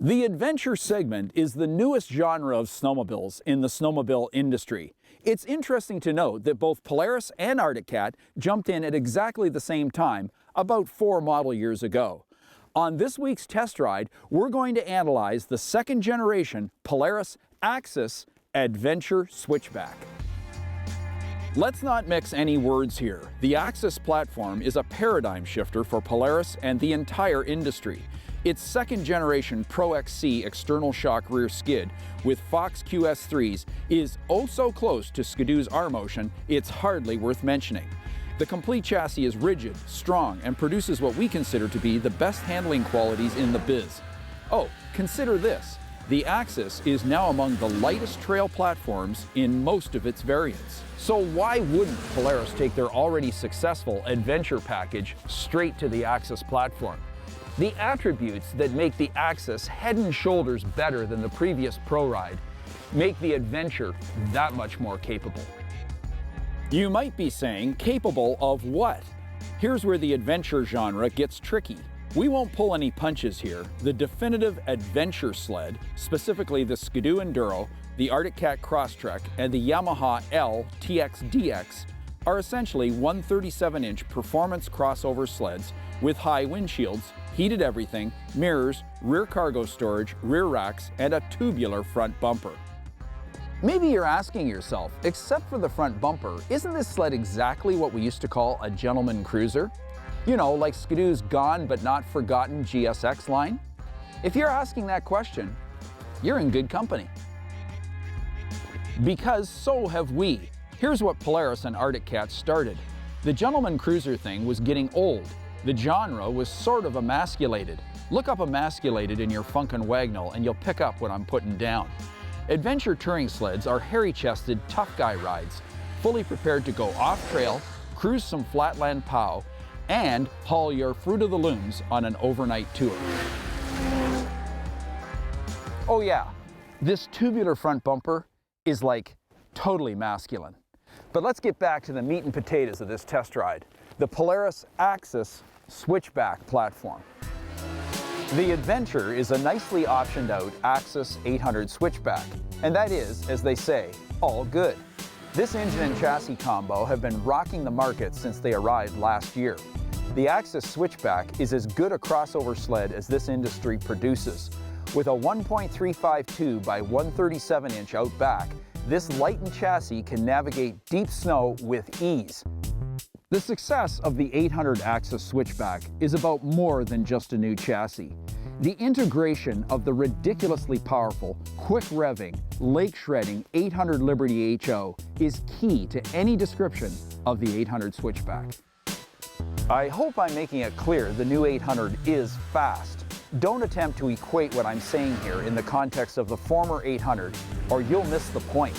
The adventure segment is the newest genre of snowmobiles in the snowmobile industry. It's interesting to note that both Polaris and Arctic Cat jumped in at exactly the same time, about 4 model years ago. On this week's test ride, we're going to analyze the second generation Polaris AXYS Adventure Switchback. Let's not mix any words here. The AXYS platform is a paradigm shifter for Polaris and the entire industry. Its second generation Pro-XC external shock rear skid with Fox QS3s is oh so close to Skidoo's R-Motion, it's hardly worth mentioning. The complete chassis is rigid, strong, and produces what we consider to be the best handling qualities in the biz. Oh, consider this. The AXYS is now among the lightest trail platforms in most of its variants. So why wouldn't Polaris take their already successful adventure package straight to the AXYS platform? The attributes that make the AXYS head and shoulders better than the previous Pro ride make the Adventure that much more capable. You might be saying, capable of what? Here's where the adventure genre gets tricky. We won't pull any punches here. The definitive adventure sled, specifically the Skidoo Enduro, the Arctic Cat Crosstrek, and the Yamaha L TX-DX, are essentially 137-inch performance crossover sleds with high windshields, heated everything, mirrors, rear cargo storage, rear racks, and a tubular front bumper. Maybe you're asking yourself, except for the front bumper, isn't this sled exactly what we used to call a gentleman cruiser? You know, like Skidoo's gone but not forgotten GSX line? If you're asking that question, you're in good company. Because so have we. Here's what Polaris and Arctic Cat started. The gentleman cruiser thing was getting old. The genre was sort of emasculated. Look up emasculated in your Funkin' Wagnall and you'll pick up what I'm putting down. Adventure touring sleds are hairy-chested, tough guy rides, fully prepared to go off-trail, cruise some flatland POW, and haul your fruit of the looms on an overnight tour. Oh yeah, this tubular front bumper is like totally masculine. But let's get back to the meat and potatoes of this test ride, the Polaris AXYS Switchback platform. The Adventure is a nicely optioned out AXYS 800 Switchback, and that is, as they say, all good. This engine and chassis combo have been rocking the market since they arrived last year. The AXYS Switchback is as good a crossover sled as this industry produces. With a 1.352 by 137-inch out back, this lightened chassis can navigate deep snow with ease. The success of the 800 AXYS Switchback is about more than just a new chassis. The integration of the ridiculously powerful, quick revving, lake shredding 800 Liberty HO is key to any description of the 800 Switchback. I hope I'm making it clear the new 800 is fast. Don't attempt to equate what I'm saying here in the context of the former 800, or you'll miss the point.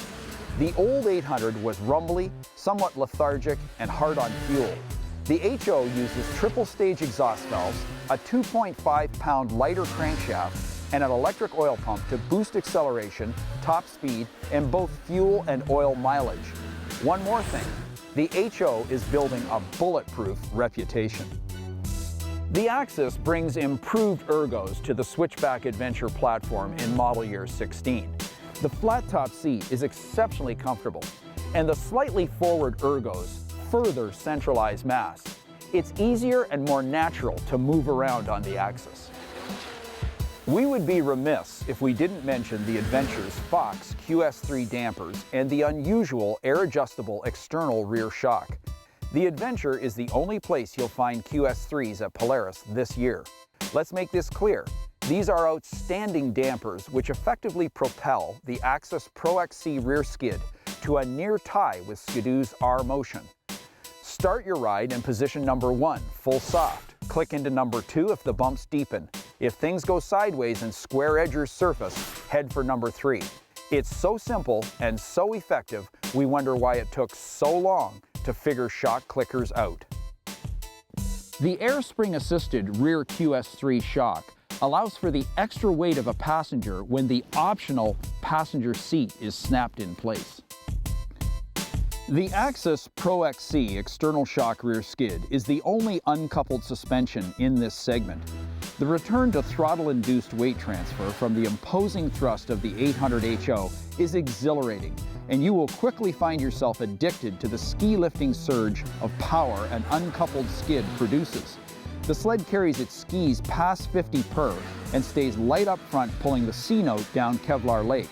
The old 800 was rumbly, somewhat lethargic, and hard on fuel. The HO uses triple-stage exhaust valves, a 2.5-pound lighter crankshaft, and an electric oil pump to boost acceleration, top speed, and both fuel and oil mileage. One more thing, the HO is building a bulletproof reputation. The AXYS brings improved ergos to the Switchback Adventure platform in model year 16. The flat-top seat is exceptionally comfortable, and the slightly forward ergos further centralize mass. It's easier and more natural to move around on the AXYS. We would be remiss if we didn't mention the Adventure's Fox QS3 dampers and the unusual air-adjustable external rear shock. The Adventure is the only place you'll find QS3s at Polaris this year. Let's make this clear. These are outstanding dampers which effectively propel the AXYS Pro-XC rear skid to a near tie with Skidoo's R-Motion. Start your ride in position number 1, full soft. Click into number 2 if the bumps deepen. If things go sideways and square edge your surface, head for number 3. It's so simple and so effective, we wonder why it took so long to figure shock clickers out. The air spring assisted rear QS3 shock allows for the extra weight of a passenger when the optional passenger seat is snapped in place. The AXYS Pro-XC external shock rear skid is the only uncoupled suspension in this segment. The return to throttle-induced weight transfer from the imposing thrust of the 800 HO is exhilarating, and you will quickly find yourself addicted to the ski-lifting surge of power an uncoupled skid produces. The sled carries its skis past 50 per and stays light up front, pulling the C-note down Kevlar Lake.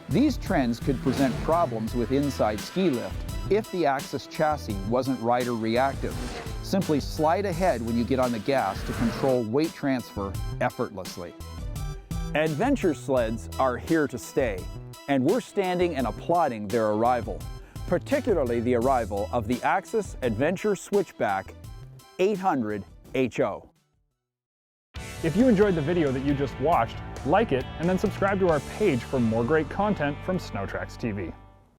These trends could present problems with inside ski lift if the AXYS chassis wasn't rider reactive. Simply slide ahead when you get on the gas to control weight transfer effortlessly. Adventure sleds are here to stay, and we're standing and applauding their arrival, particularly the arrival of the AXYS Adventure Switchback 800 HO. If you enjoyed the video that you just watched, like it and then subscribe to our page for more great content from SnowTracks TV.